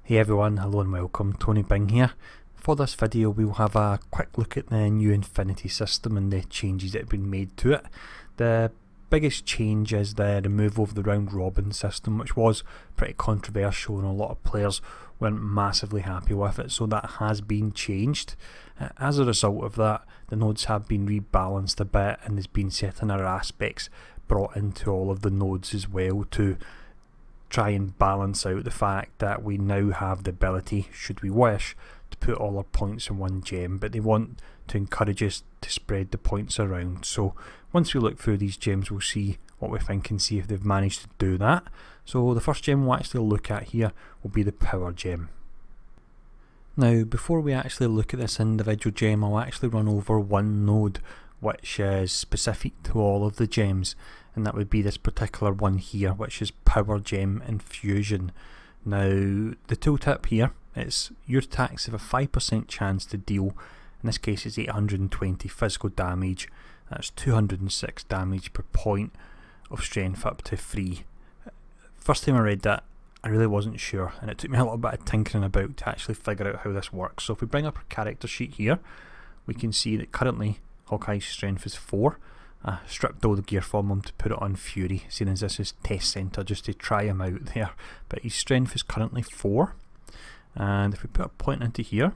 Hey everyone, hello and welcome, Tony Bing here. For this video we'll have a quick look at the new Infinity system and the changes that have been made to it. The biggest change is the removal of the round robin system, which was pretty controversial and a lot of players weren't massively happy with it, so that has been changed. As a result of that, the nodes have been rebalanced a bit and there's been certain other aspects brought into all of the nodes as well to try and balance out the fact that we now have the ability, should we wish, to put all our points in one gem, but they want to encourage us to spread the points around. So once we look through these gems we'll see what we think and see if they've managed to do that. So the first gem we'll actually look at here will be the power gem. Now before we actually look at this individual gem, I'll actually run over one node which is specific to all of the gems, and that would be this particular one here, which is Power Gem Infusion. Now the tooltip here, it's your attacks have a 5% chance to deal, in this case it's 820 physical damage, that's 206 damage per point of strength up to 3. First time I read that I really wasn't sure, and it took me a little bit of tinkering about to actually figure out how this works. So if we bring up our character sheet here, we can see that currently Hawkeye's strength is 4. I stripped all the gear from him to put it on Fury, seeing as this is test centre just to try him out there. But his strength is currently 4. And if we put a point into here,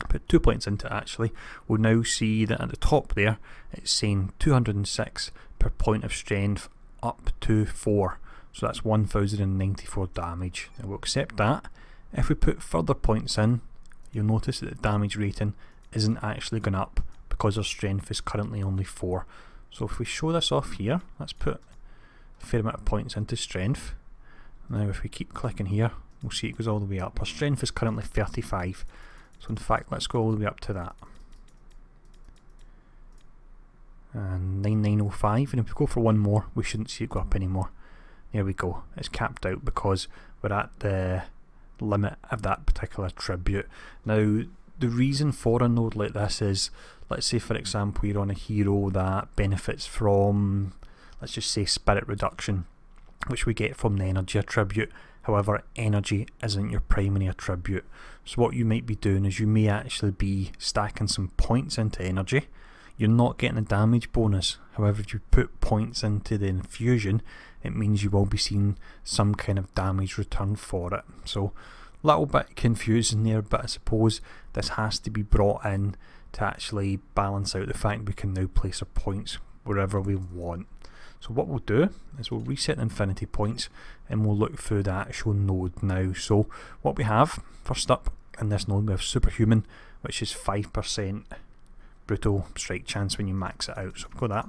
put 2 points into it actually, we'll now see that at the top there it's saying 206 per point of strength up to 4. So that's 1094 damage. And we'll accept that. If we put further points in, you'll notice that the damage rating isn't actually going up, because our strength is currently only 4. So if we show this off here, let's put a fair amount of points into strength. Now if we keep clicking here, we'll see it goes all the way up. Our strength is currently 35, so in fact let's go all the way up to that. And 9905, and if we go for one more we shouldn't see it go up anymore. There we go, it's capped out because we're at the limit of that particular attribute. Now the reason for a node like this is, let's say for example you're on a hero that benefits from, let's just say, spirit reduction, which we get from the energy attribute. However, energy isn't your primary attribute. So what you might be doing is you may actually be stacking some points into energy. You're not getting a damage bonus. However, if you put points into the infusion, it means you will be seeing some kind of damage return for it. So little bit confusing there, but I suppose this has to be brought in to actually balance out the fact we can now place our points wherever we want. So what we'll do is we'll reset the infinity points and we'll look through the actual node now. So what we have first up in this node, we have Superhuman, which is 5% brutal strike chance when you max it out. So we've got that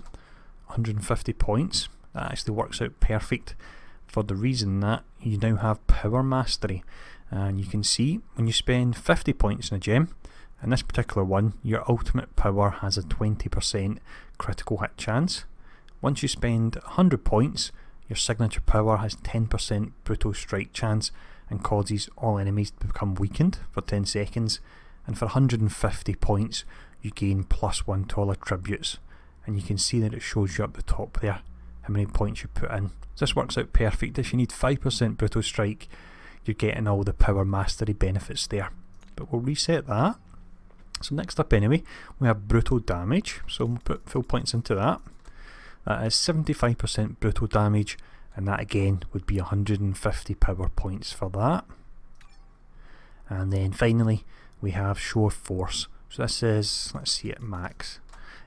150 points. That actually works out perfect for the reason that you now have Power Mastery. And you can see when you spend 50 points in a gem, in this particular one, your ultimate power has a 20% critical hit chance. Once you spend 100 points, your signature power has 10% brutal strike chance and causes all enemies to become weakened for 10 seconds. And for 150 points, you gain +1 to all attributes. And you can see that it shows you up the top there how many points you put in. So this works out perfect. If you need 5% brutal strike, you're getting all the Power Mastery benefits there. But we'll reset that. So next up anyway, we have Brutal Damage. So we'll put full points into that. That is 75% brutal damage, and that again would be 150 power points for that. And then finally we have Show of Force. So this is, let's see at max,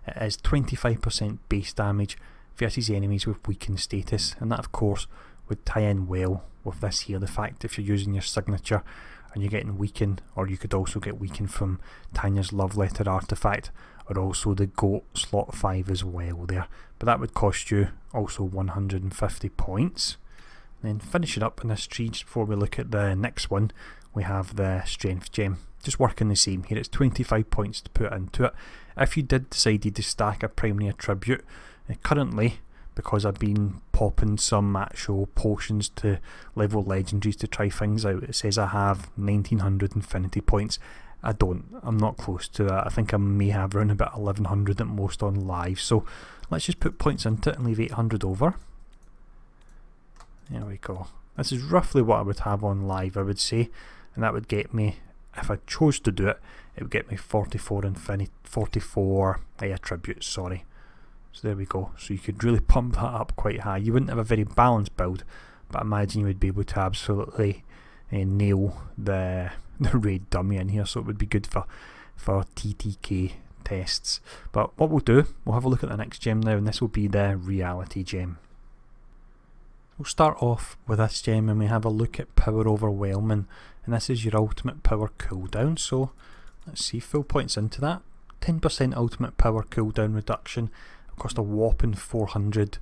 it is 25% base damage versus enemies with weakened status, and that of course would tie in well with this here, the fact if you're using your signature and you're getting weakened, or you could also get weakened from Tanya's Love Letter artifact, or also the Goat slot 5 as well there. But that would cost you also 150 points. Then finishing up in this tree, just before we look at the next one, we have the Strength Gem. Just working the same here, it's 25 points to put into it. If you did decide to stack a primary attribute, currently, because I've been popping some actual potions to level legendaries to try things out, it says I have 1900 infinity points. I don't, I'm not close to that. I think I may have around about 1100 at most on live. So let's just put points into it and leave 800 over. There we go. This is roughly what I would have on live, I would say. and that would get me, if I chose to do it, it would get me 44 attributes, sorry. So there we go. So you could really pump that up quite high. You wouldn't have a very balanced build, but I imagine you would be able to absolutely nail the raid dummy in here, so it would be good for TTK tests. But what we'll do, we'll have a look at the next gem now, and this will be the reality gem. We'll start off with this gem and we have a look at Power Overwhelming, and this is your ultimate power cooldown. So let's see, full points into that. 10% ultimate power cooldown reduction. It'll cost a whopping 400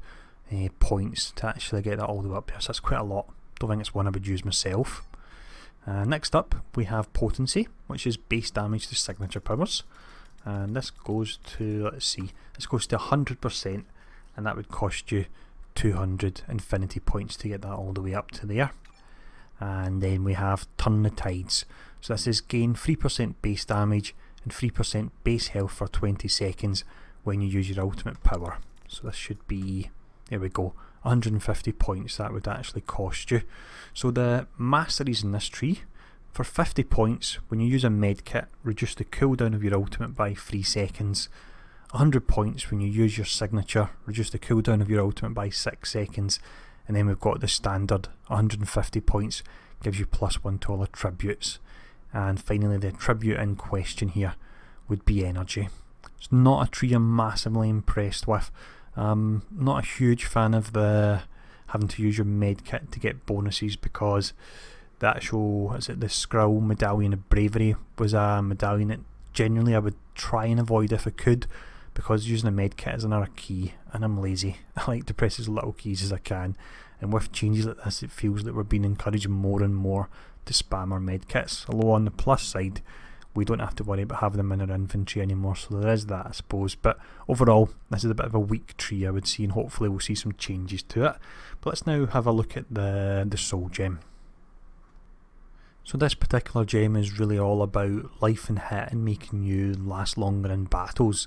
points to actually get that all the way up there, so that's quite a lot. Don't think it's one I would use myself. Next up we have Potency, which is base damage to signature powers, and this goes to, let's see, this goes to 100%, and that would cost you 200 infinity points to get that all the way up to there. And then we have Turn the Tides, so this is gain 3% base damage and 3% base health for 20 seconds when you use your ultimate power. So this should be, there we go, 150 points that would actually cost you. So the masteries in this tree, for 50 points, when you use a medkit, reduce the cooldown of your ultimate by 3 seconds. 100 points when you use your signature, reduce the cooldown of your ultimate by 6 seconds. And then we've got the standard, 150 points, gives you +1 to all attributes. And finally the attribute in question here would be energy. It's not a tree I'm massively impressed with. Not a huge fan of the having to use your medkit to get bonuses, because the actual, is it the Scroll Medallion of Bravery was a medallion that generally I would try and avoid if I could, because using a medkit is another key and I'm lazy. I like to press as little keys as I can, and with changes like this it feels like we're being encouraged more and more to spam our medkits. Although on the plus side, we don't have to worry about having them in our inventory anymore, so there is that, I suppose. But overall, this is a bit of a weak tree, I would say, and hopefully we'll see some changes to it. But let's now have a look at the soul gem. So this particular gem is really all about life and hit and making you last longer in battles.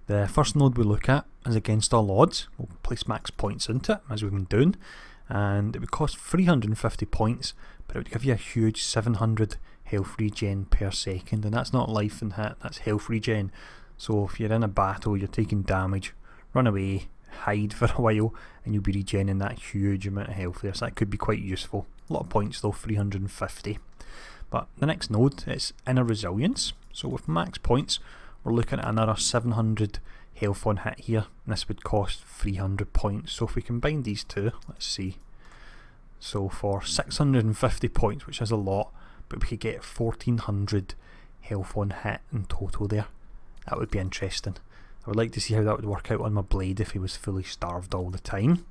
The first node we look at is against all odds. We'll place max points into it, as we've been doing, and it would cost 350 points, but it would give you a huge 700 health regen per second, and that's not life and hit, that's health regen. So if you're in a battle, you're taking damage, run away, hide for a while, and you'll be regenerating that huge amount of health there, so that could be quite useful. A lot of points though, 350. But the next node is Inner Resilience. So with max points, we're looking at another 700 health on hit here, and this would cost 300 points. So if we combine these two, let's see. So for 650 points, which is a lot, but we could get 1400 health on hit in total there. That would be interesting. I would like to see how that would work out on my blade if he was fully starved all the time.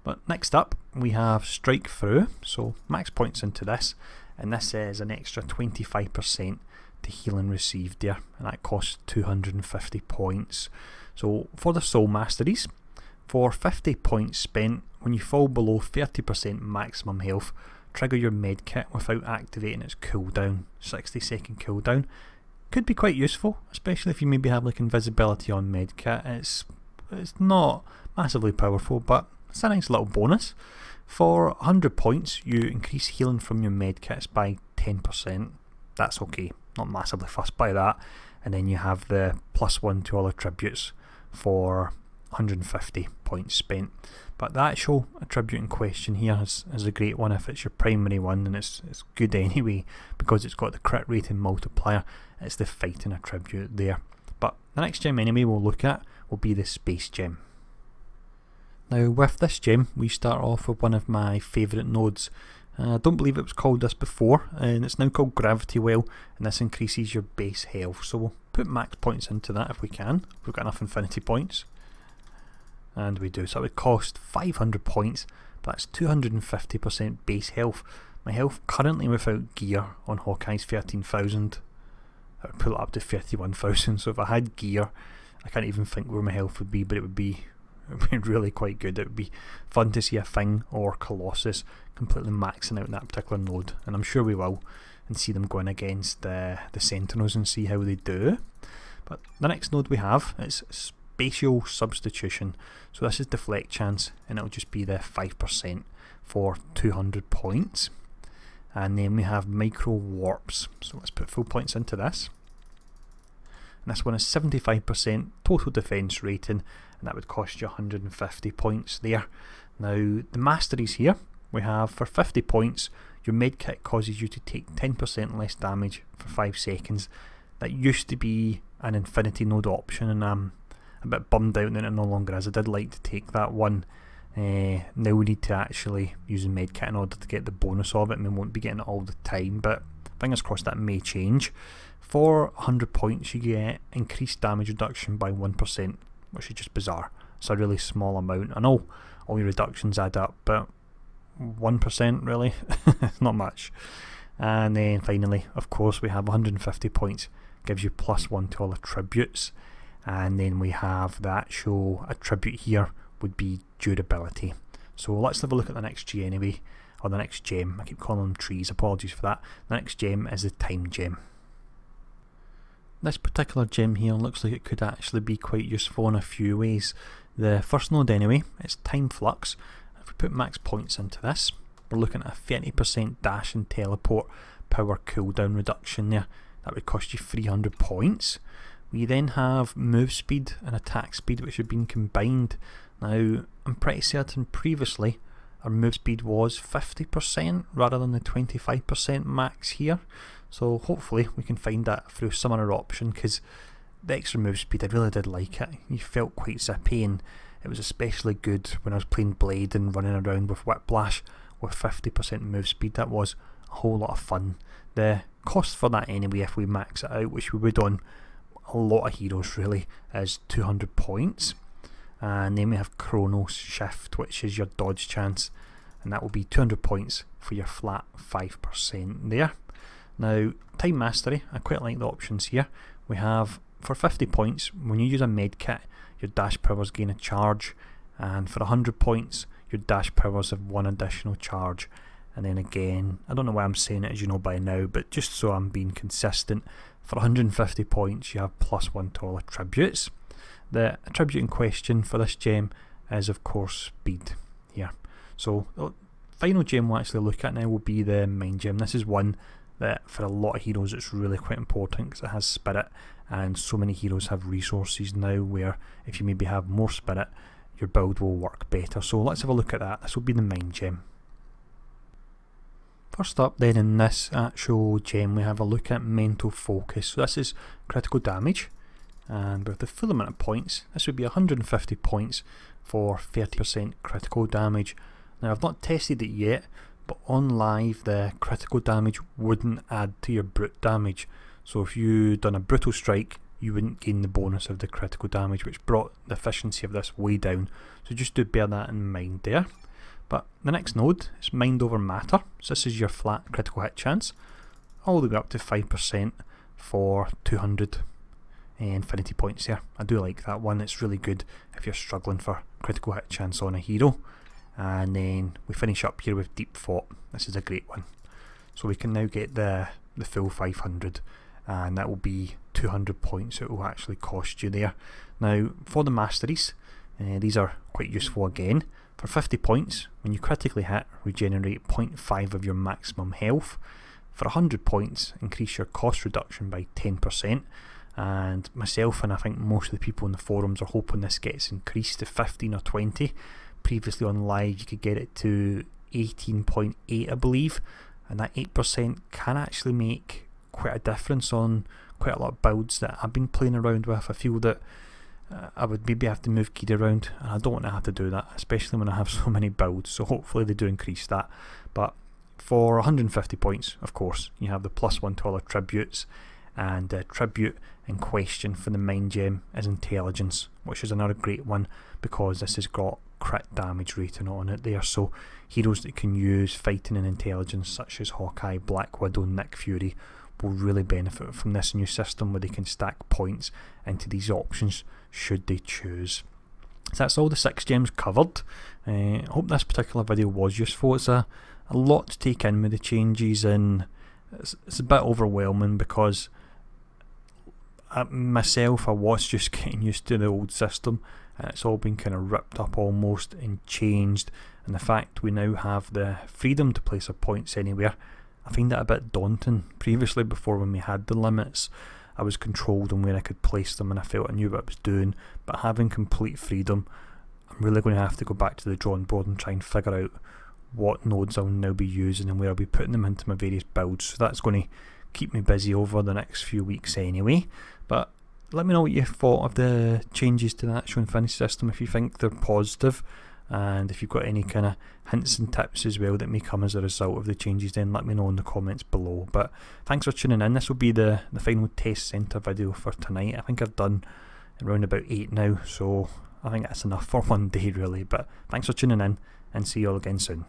But next up we have Strike Through, so max points into this, and this is an extra 25% to healing received there, and that costs 250 points. So for the soul masteries, for 50 points spent, when you fall below 30% maximum health, trigger your medkit without activating its cooldown, 60-second cooldown. Could be quite useful, especially if you maybe have like invisibility on medkit. It's not massively powerful, but it's a nice little bonus. For 100 points, you increase healing from your medkits by 10%. That's okay, not massively fussed by that. And then you have the +1 to all attributes for 150 points spent. But the actual attribute in question here is a great one if it's your primary one, and it's good anyway because it's got the crit rating multiplier. It's the fighting attribute there. But the next gem anyway we'll look at will be the space gem. Now with this gem we start off with one of my favourite nodes. I don't believe it was called this before, and it's now called Gravity Well, and this increases your base health. So we'll put max points into that if we can. We've got enough infinity points. And we do, so it would cost 500 points, but that's 250% base health. My health currently without gear on Hawkeye's 13,000. I would pull it up to 31,000, so if I had gear, I can't even think where my health would be, but it would be really quite good. It would be fun to see a Thing or Colossus completely maxing out in that particular node, and I'm sure we will, and see them going against the Sentinels and see how they do. But the next node we have is Spatial Substitution. So this is Deflect Chance, and it'll just be the 5% for 200 points. And then we have micro warps. So let's put full points into this. And this one is 75% total defense rating, and that would cost you 150 points there. Now the masteries here, we have for 50 points, your medkit causes you to take 10% less damage for 5 seconds. That used to be an infinity node option, and I'm a bit bummed out that it no longer is. I did like to take that one. Now we need to actually use a medkit in order to get the bonus of it, and we won't be getting it all the time, but fingers crossed that may change. For 100 points you get increased damage reduction by 1%, which is just bizarre. It's a really small amount. I know all your reductions add up, but 1% really? Not much. And then finally, of course, we have 150 points, gives you +1 to all attributes. And then we have the actual attribute here would be durability. So let's have a look at the next G anyway, or the next gem. I keep calling them trees, apologies for that. The next gem is the time gem. This particular gem here looks like it could actually be quite useful in a few ways. The first node anyway, it's time flux. If we put max points into this, we're looking at a 30% dash and teleport power cooldown reduction there. That would cost you 300 points. We then have move speed and attack speed, which have been combined. Now, I'm pretty certain previously our move speed was 50% rather than the 25% max here. So hopefully we can find that through some other option, because the extra move speed, I really did like it. You felt quite zippy, and it was especially good when I was playing Blade and running around with Whiplash with 50% move speed. That was a whole lot of fun. The cost for that anyway, if we max it out, which we would on a lot of heroes really, is 200 points. And then we have Chronos Shift, which is your dodge chance, and that will be 200 points for your flat 5% there. Now, Time Mastery, I quite like the options here. We have, for 50 points, when you use a medkit, your dash powers gain a charge, and for 100 points, your dash powers have 1 additional charge. And then again, I don't know why I'm saying it as you know by now, but just so I'm being consistent, for 150 points you have +1 to all attributes. The attribute in question for this gem is of course speed here. So the final gem we'll actually look at now will be the Mind Gem. This is one that for a lot of heroes it's really quite important, because it has spirit, and so many heroes have resources now where if you maybe have more spirit, your build will work better. So let's have a look at that. This will be the Mind Gem. First up then, in this actual gem, we have a look at Mental Focus. So this is critical damage, and with the full amount of points, this would be 150 points for 30% critical damage. Now I've not tested it yet, but on live the critical damage wouldn't add to your brute damage. So if you done a brutal strike, you wouldn't gain the bonus of the critical damage, which brought the efficiency of this way down. So just do bear that in mind there. But the next node is Mind Over Matter. So this is your flat critical hit chance, all the way up to 5% for 200 infinity points there. I do like that one. It's really good if you're struggling for critical hit chance on a hero. And then we finish up here with Deep Thought. This is a great one. So we can now get the full 500, and that will be 200 points it will actually cost you there. Now for the masteries, these are quite useful again. For 50 points, when you critically hit, regenerate 0.5 of your maximum health. For 100 points, increase your cost reduction by 10%. And myself, and I think most of the people in the forums, are hoping this gets increased to 15 or 20. Previously on live you could get it to 18.8 I believe, and that 8% can actually make quite a difference on quite a lot of builds that I've been playing around with. I feel that I would maybe have to move Kid around, and I don't want to have to do that, especially when I have so many builds, so hopefully they do increase that. But for 150 points, of course, you have the +1 to all attributes, and the attribute in question for the Mind Gem is Intelligence, which is another great one because this has got crit damage rating on it there. So heroes that can use fighting and intelligence such as Hawkeye, Black Widow, Nick Fury will really benefit from this new system where they can stack points into these options should they choose. So that's all the 6 gems covered. I hope this particular video was useful. It's a lot to take in with the changes, and it's a bit overwhelming because myself, I was just getting used to the old system, and it's all been kind of ripped up almost and changed, and the fact we now have the freedom to place our points anywhere, I find it a bit daunting. Previously, before when we had the limits, I was controlled on where I could place them and I felt I knew what I was doing, but having complete freedom, I'm really going to have to go back to the drawing board and try and figure out what nodes I'll now be using and where I'll be putting them into my various builds. So that's going to keep me busy over the next few weeks anyway. But let me know what you thought of the changes to the actual Infinity system, if you think they're positive, and if you've got any kind of hints and tips as well that may come as a result of the changes, then let me know in the comments below. But thanks for tuning in. This will be the final test centre video for tonight. I think I've done around about 8 now, so I think that's enough for one day really. But thanks for tuning in, and see you all again soon.